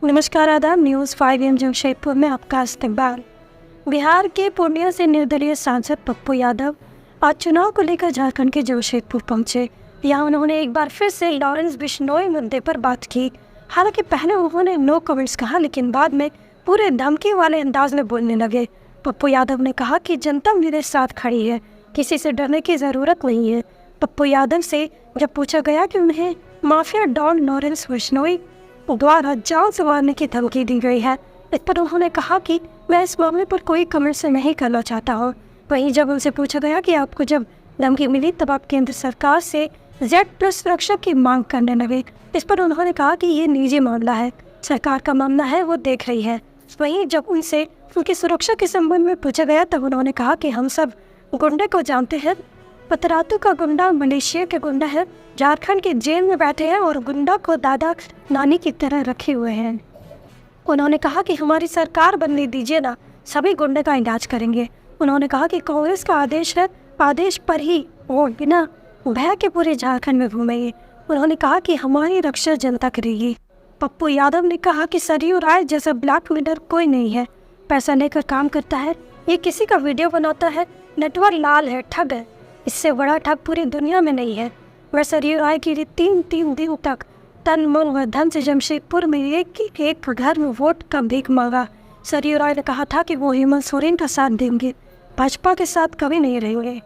नमस्कार, आदाब। न्यूज़ 5 जमशेदपुर में आपका इस्तकबाल। बिहार के पूर्णिया से निर्दलीय सांसद पप्पू यादव आज चुनाव को लेकर झारखंड के जमशेदपुर पहुंचे। यहाँ उन्होंने एक बार फिर से लॉरेंस बिश्नोई मुद्दे पर बात की। हालांकि पहले उन्होंने नो कमेंट्स कहा, लेकिन बाद में पूरे धमकी वाले अंदाज में बोलने लगे। पप्पू यादव ने कहा कि जनता मेरे साथ खड़ी है, किसी से डरने की ज़रूरत नहीं है। पप्पू यादव से जब पूछा गया कि उन्हें माफिया डॉन लॉरेंस बिश्नोई द्वारा जान से मारने की धमकी दी गई है, इस पर उन्होंने कहा कि मैं इस मामले पर कोई कमेंट्स नहीं करना चाहता हूँ। वहीं जब उनसे पूछा गया कि आपको जब धमकी मिली तब आप केंद्र सरकार से Z+ सुरक्षा की मांग करने लगे, इस पर उन्होंने कहा कि ये निजी मामला है, सरकार का मामला है, वो देख रही है। वहीं जब उनसे उनकी सुरक्षा के संबंध में पूछा गया तब उन्होंने कहा कि हम सब गुंडे को जानते हैं। पतरातू का गुंडा मलेशिया के गुंडा है, झारखंड के जेल में बैठे हैं और गुंडा को दादा नानी की तरह रखे हुए हैं। उन्होंने कहा कि हमारी सरकार बनने दीजिए ना, सभी गुंडे का इलाज करेंगे। उन्होंने कहा कि कांग्रेस का आदेश है, आदेश पर ही वो बिना भय के पूरे झारखंड में घूमेंगे। उन्होंने कहा कि हमारी रक्षा जनता करेगी। पप्पू यादव ने कहा कि सरयू राय जैसा ब्लैकमेलर कोई नहीं है, पैसा लेकर काम करता है, ये किसी का वीडियो बनाता है, नटवर लाल है, ठग है, इससे बड़ा ठग पूरी दुनिया में नहीं है। वह सरयू राय के लिए तीन दिन तक तन मन व धन से जमशेदपुर में एक घर में वोट का भीख मांगा। सरयू राय ने कहा था कि वो हेमंत सोरेन का साथ देंगे, भाजपा के साथ कभी नहीं रहेंगे,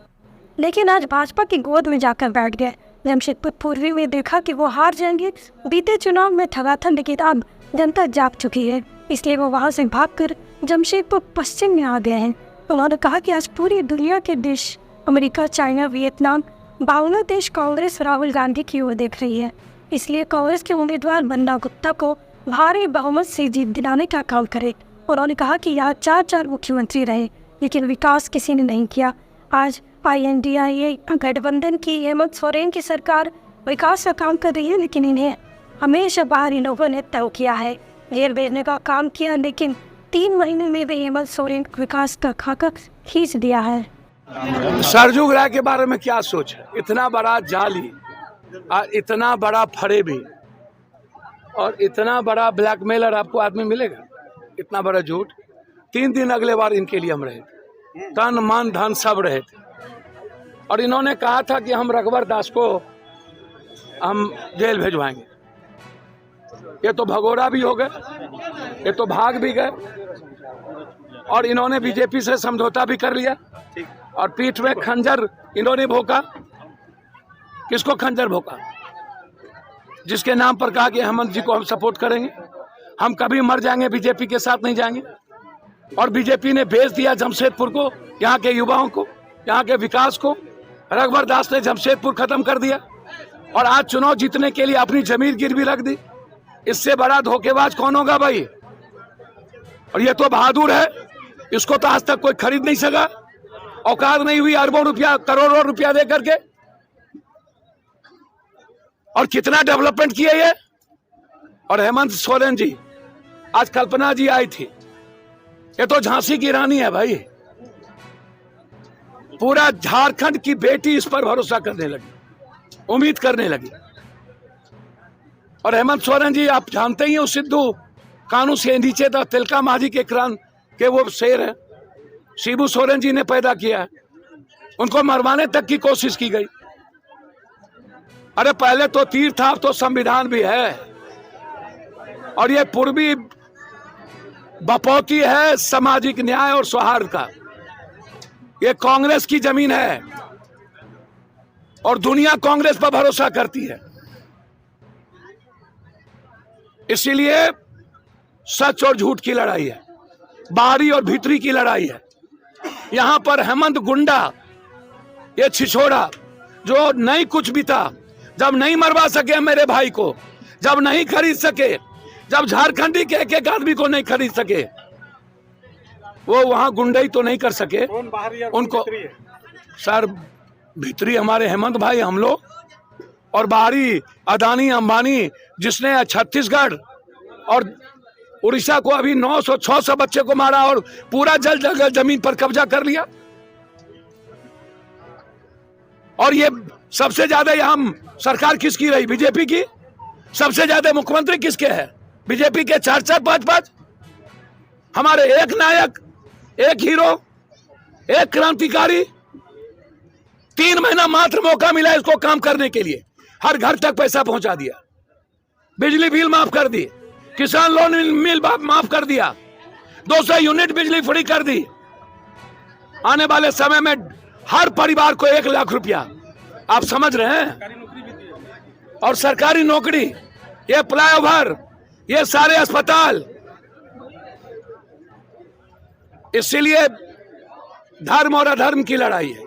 लेकिन आज भाजपा की गोद में जाकर बैठ गए। जमशेदपुर पूर्वी में देखा कि वो हार जाएंगे। बीते चुनाव में ठगा था, लेकिन अब जनता जाग चुकी है, इसलिए वो वहाँ से भागकर जमशेदपुर पश्चिम में आ गए हैं। उन्होंने कहा कि आज पूरी दुनिया के देश America, China, Vietnam, Bangladesh Congress Rahul Gandhi की ओर देख रही है, इसलिए कांग्रेस के उम्मीदवार बन्ना गुप्ता को भारी बहुमत से जीत दिलाने का काम करे। उन्होंने कहा कि यहाँ 4 मुख्यमंत्री रहे, लेकिन विकास किसी ने नहीं किया। आज INDIA गठबंधन की हेमंत सोरेन की सरकार विकास का काम कर रही है, लेकिन इन्हें हमेशा बाहरी लोगों ने तय किया है, जेल भेजने का काम किया, लेकिन 3 महीने में भी हेमंत सोरेन विकास का खाका खींच दिया है। सरयू राय के बारे में क्या सोच है? इतना बड़ा जाली और इतना बड़ा फरेबी और इतना बड़ा ब्लैकमेलर आपको आदमी मिलेगा? इतना बड़ा झूठ। 3 दिन अगले बार इनके लिए हम रहे थे, तन मन धन सब रहे थे, और इन्होंने कहा था कि हम रघुवर दास को हम जेल भेजवाएंगे। ये तो भगोड़ा भी हो गए, ये तो भाग भी गए, और इन्होंने बीजेपी से समझौता भी कर लिया, और पीठ में खंजर इन्होंने भोंका। किसको खंजर भोंका? जिसके नाम पर कहा कि हेमंत जी को हम सपोर्ट करेंगे, हम कभी मर जाएंगे, बीजेपी के साथ नहीं जाएंगे। और बीजेपी ने भेज दिया जमशेदपुर को, यहाँ के युवाओं को, यहाँ के विकास को। रघुवर दास ने जमशेदपुर खत्म कर दिया, और आज चुनाव जीतने के लिए अपनी जमीन गिरवी रख दी। इससे बड़ा धोखेबाज कौन होगा भाई? और ये तो बहादुर है, इसको तो आज तक कोई खरीद नहीं सका। औकात नहीं हुई अरबों रुपया, करोड़ों रुपया दे करके। और कितना डेवलपमेंट किया ये। और हेमंत सोरेन जी, आज कल्पना जी आई थी, ये तो झांसी की रानी है भाई। पूरा झारखंड की बेटी इस पर भरोसा करने लगी, उम्मीद करने लगी। और हेमंत सोरेन जी, आप जानते ही हो, सिद्धू कानून से नीचे था, तिलका माझी के क्रांत के वो शेर है, शिबू सोरेन जी ने पैदा किया है। उनको मरवाने तक की कोशिश की गई। अरे पहले तो तीर था, अब तो संविधान भी है। और ये पूर्वी बपौती है सामाजिक न्याय और सौहार्द का। ये कांग्रेस की जमीन है, और दुनिया कांग्रेस पर भरोसा करती है। इसीलिए सच और झूठ की लड़ाई है, बाहरी और भीतरी की लड़ाई है। यहां पर हेमंत गुंडा, ये छिछोड़ा, जो नहीं कुछ भी था, जब नहीं मरवा सके मेरे भाई को, जब नहीं खरीद सके, जब झारखंडी के एक आदमी को नहीं खरीद सके, वो वहां गुंडाई तो नहीं कर सके। उनको सर भीतरी हमारे हेमंत भाई, हम लोग, और बाहरी अदानी अंबानी, जिसने छत्तीसगढ़ और उड़ीसा को अभी 900-600 बच्चे को मारा और पूरा जल जमीन पर कब्जा कर लिया। और ये सबसे ज्यादा यहाँ सरकार किसकी रही? बीजेपी की। सबसे ज्यादा मुख्यमंत्री किसके हैं? बीजेपी के 4-4, 5-5, हमारे एक नायक, एक हीरो, एक क्रांतिकारी, 3 महीना मात्र मौका मिला इसको काम करने के लिए, हर घर तक पैसा पहुंचा दिया, बिजली बिल माफ कर दी, किसान लोन मिल माफ कर दिया, 200 यूनिट बिजली फ्री कर दी। आने वाले समय में हर परिवार को 1 लाख रुपया, आप समझ रहे हैं, और सरकारी नौकरी, ये फ्लाईओवर, ये सारे अस्पताल। इसीलिए धर्म और अधर्म की लड़ाई है,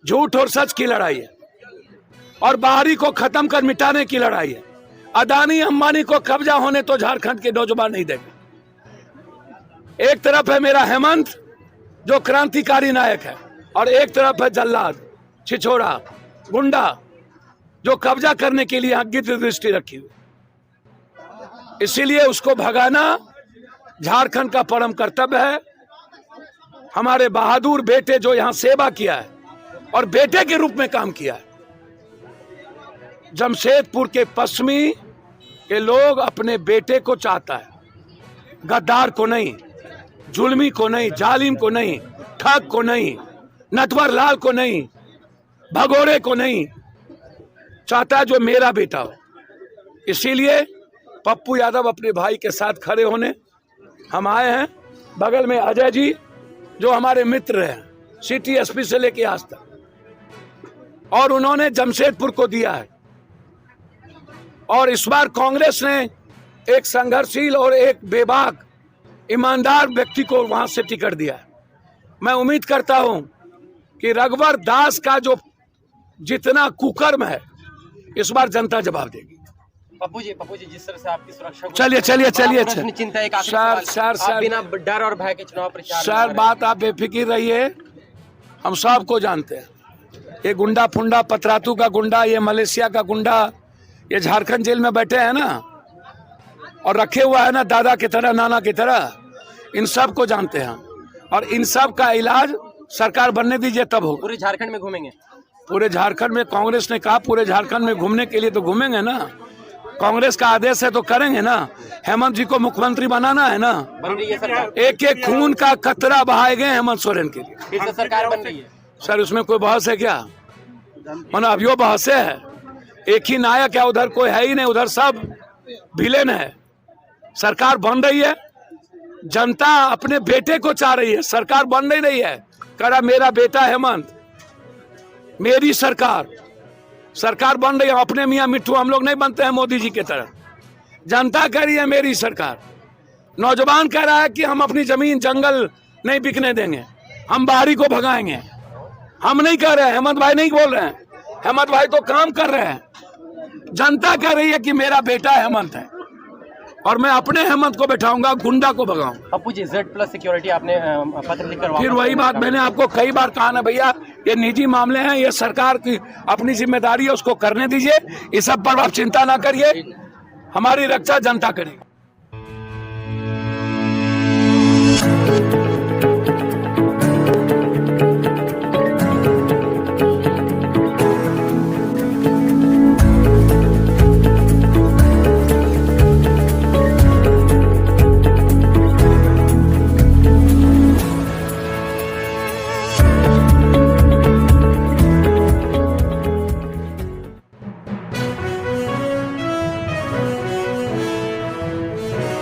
झूठ और सच की लड़ाई है, और बाहरी को खत्म कर मिटाने की लड़ाई है। अदानी अंबानी को कब्जा होने तो झारखंड के नौजवान नहीं देंगे। एक तरफ है मेरा हेमंत जो क्रांतिकारी नायक है, और एक तरफ है जल्लाद, छिछोरा, गुंडा जो कब्जा करने के लिए गिद्ध दृष्टि रखी हुई। इसीलिए उसको भगाना झारखंड का परम कर्तव्य है। हमारे बहादुर बेटे जो यहाँ सेवा किया है और बेटे के रूप में काम किया है, जमशेदपुर के पश्चिमी के लोग अपने बेटे को चाहता है, गद्दार को नहीं, जुल्मी को नहीं, जालिम को नहीं, ठग को नहीं, नटवर लाल को नहीं, भगोड़े को नहीं, चाहता है जो मेरा बेटा हो। इसीलिए पप्पू यादव अपने भाई के साथ खड़े होने हम आए हैं। बगल में अजय जी जो हमारे मित्र हैं, सिटी एसपी से लेके आज तक, और उन्होंने जमशेदपुर को दिया है। और इस बार कांग्रेस ने एक संघर्षशील और एक बेबाक ईमानदार व्यक्ति को वहां से टिकट दिया है। मैं उम्मीद करता हूं कि रघुवर दास का जो जितना कुकर्म है, इस बार जनता जवाब देगी। पप्पू जी, जिस तरह से आपकी सुरक्षा को चलिए चिंता है, सर बिना डर और भय के चुनाव प्रचार सर, बात आप बेफिक्र रहिए, हम सबको जानते हैं। ये गुंडा फुंडा, पतरातू का गुंडा, ये मलेशिया का गुंडा, ये झारखंड जेल में बैठे हैं ना, और रखे हुआ है ना दादा की तरह, नाना की तरह, इन सब को जानते हैं हम। और इन सब का इलाज सरकार बनने दीजिए तब होगा। पूरे झारखंड में घूमेंगे? पूरे झारखंड में कांग्रेस ने कहा पूरे झारखंड में घूमने के लिए, तो घूमेंगे ना। कांग्रेस का आदेश है तो करेंगे ना। हेमंत जी को मुख्यमंत्री बनाना है ना। बन रही है सरकार? एक एक खून का कतरा बहाए गए हेमंत सोरेन के लिए। फिर से सरकार बन रही है सर, उसमें कोई बहस है क्या? मानो अभियो बहस है। एक ही नायक है, उधर कोई है ही नहीं, उधर सब विलेन है। सरकार बन रही है, जनता अपने बेटे को चाह रही है, सरकार बन नहीं रही है। करा मेरा बेटा हेमंत, मेरी सरकार बन रही है। अपने मियाँ मिट्ठू हम लोग नहीं बनते हैं मोदी जी की तरह। जनता कह रही है मेरी सरकार। नौजवान कह रहा है कि हम अपनी जमीन जंगल नहीं बिकने देंगे, हम बाहरी को भगाएंगे। हम नहीं कह रहे हैं, हेमंत भाई नहीं बोल रहे हैं, हेमंत भाई तो काम कर रहे हैं। जनता कह रही है कि मेरा बेटा हेमंत है, और मैं अपने हेमंत को बैठाऊंगा, गुंडा को भगाऊंगा। पप्पू जी, Z+ सिक्योरिटी आपने पत्र लिखकर फिर वही बात मैंने आपको कई बार कहा ना भैया, ये निजी मामले हैं, ये सरकार की अपनी जिम्मेदारी है, उसको करने दीजिए। इस सब पर आप चिंता ना करिए, हमारी रक्षा जनता करेगी।